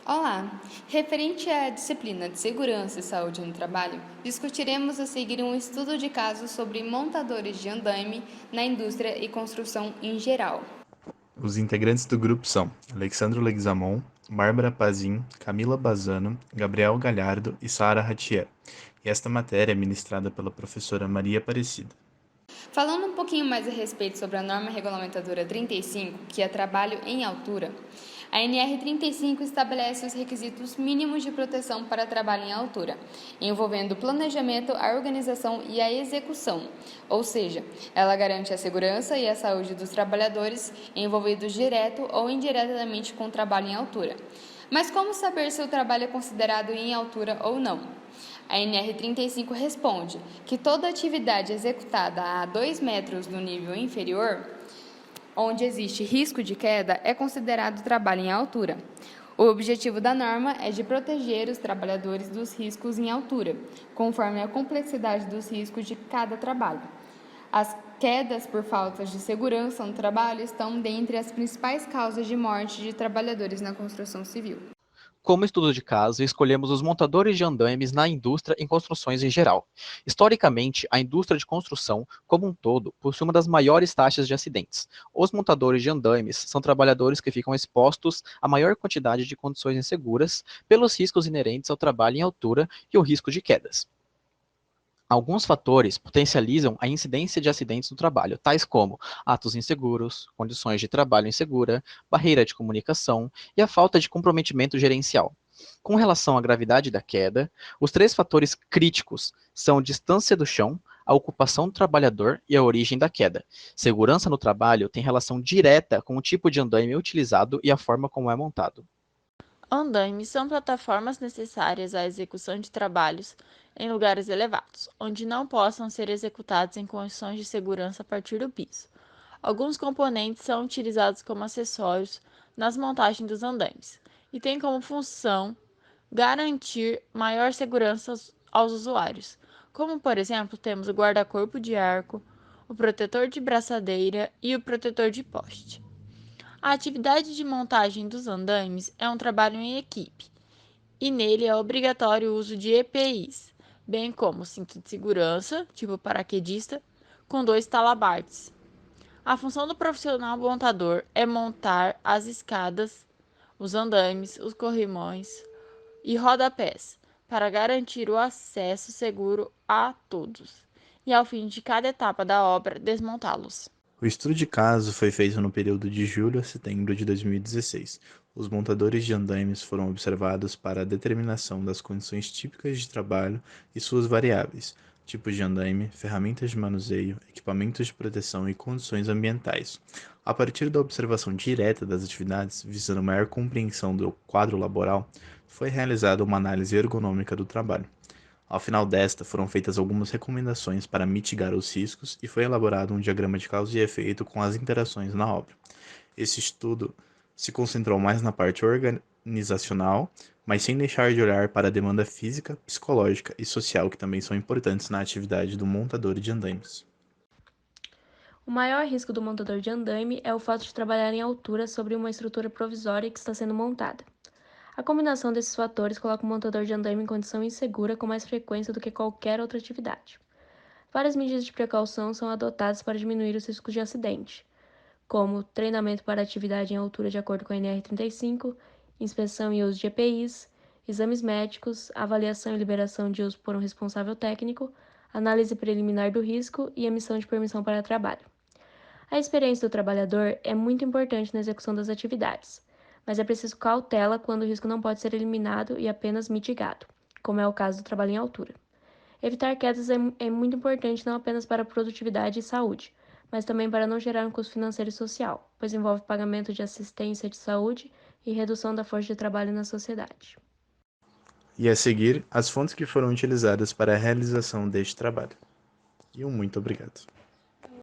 Olá! Referente à disciplina de Segurança e Saúde no Trabalho, discutiremos a seguir um estudo de caso sobre montadores de andaime na indústria e construção em geral. Os integrantes do grupo são Alexandre Leguizamon, Bárbara Pazin, Camila Bazzano, Gabriel Galhardo e Sara Ratier. E esta matéria é ministrada pela professora Maria Aparecida. Falando um pouquinho mais a respeito sobre a norma regulamentadora 35, que é trabalho em altura, a NR 35 estabelece os requisitos mínimos de proteção para trabalho em altura, envolvendo o planejamento, a organização e a execução, ou seja, ela garante a segurança e a saúde dos trabalhadores envolvidos direto ou indiretamente com o trabalho em altura. Mas como saber se o trabalho é considerado em altura ou não? A NR 35 responde que toda atividade executada a 2 metros do nível inferior, onde existe risco de queda, é considerado trabalho em altura. O objetivo da norma é de proteger os trabalhadores dos riscos em altura, conforme a complexidade dos riscos de cada trabalho. As quedas por faltas de segurança no trabalho estão dentre as principais causas de morte de trabalhadores na construção civil. Como estudo de caso, escolhemos os montadores de andaimes na indústria e construções em geral. Historicamente, a indústria de construção, como um todo, possui uma das maiores taxas de acidentes. Os montadores de andaimes são trabalhadores que ficam expostos a maior quantidade de condições inseguras pelos riscos inerentes ao trabalho em altura e o risco de quedas. Alguns fatores potencializam a incidência de acidentes no trabalho, tais como atos inseguros, condições de trabalho insegura, barreira de comunicação e a falta de comprometimento gerencial. Com relação à gravidade da queda, os três fatores críticos são distância do chão, a ocupação do trabalhador e a origem da queda. Segurança no trabalho tem relação direta com o tipo de andaime utilizado e a forma como é montado. Andaimes são plataformas necessárias à execução de trabalhos em lugares elevados, onde não possam ser executados em condições de segurança a partir do piso. Alguns componentes são utilizados como acessórios nas montagens dos andaimes e têm como função garantir maior segurança aos usuários, como, por exemplo, temos o guarda-corpo de arco, o protetor de braçadeira e o protetor de poste. A atividade de montagem dos andaimes é um trabalho em equipe, e nele é obrigatório o uso de EPIs, bem como cinto de segurança, tipo paraquedista, com 2 talabartes. A função do profissional montador é montar as escadas, os andaimes, os corrimões e rodapés, para garantir o acesso seguro a todos, e ao fim de cada etapa da obra, desmontá-los. O estudo de caso foi feito no período de julho a setembro de 2016. Os montadores de andaimes foram observados para a determinação das condições típicas de trabalho e suas variáveis, tipos de andaime, ferramentas de manuseio, equipamentos de proteção e condições ambientais. A partir da observação direta das atividades, visando maior compreensão do quadro laboral, foi realizada uma análise ergonômica do trabalho. Ao final desta, foram feitas algumas recomendações para mitigar os riscos e foi elaborado um diagrama de causa e efeito com as interações na obra. Esse estudo se concentrou mais na parte organizacional, mas sem deixar de olhar para a demanda física, psicológica e social que também são importantes na atividade do montador de andaimes. O maior risco do montador de andaime é o fato de trabalhar em altura sobre uma estrutura provisória que está sendo montada. A combinação desses fatores coloca o montador de andaime em condição insegura com mais frequência do que qualquer outra atividade. Várias medidas de precaução são adotadas para diminuir os riscos de acidente, como treinamento para atividade em altura de acordo com a NR35, inspeção e uso de EPIs, exames médicos, avaliação e liberação de uso por um responsável técnico, análise preliminar do risco e emissão de permissão para trabalho. A experiência do trabalhador é muito importante na execução das atividades, mas é preciso cautela quando o risco não pode ser eliminado e apenas mitigado, como é o caso do trabalho em altura. Evitar quedas é muito importante não apenas para a produtividade e saúde, mas também para não gerar um custo financeiro e social, pois envolve pagamento de assistência de saúde e redução da força de trabalho na sociedade. E a seguir, as fontes que foram utilizadas para a realização deste trabalho. E um muito obrigado.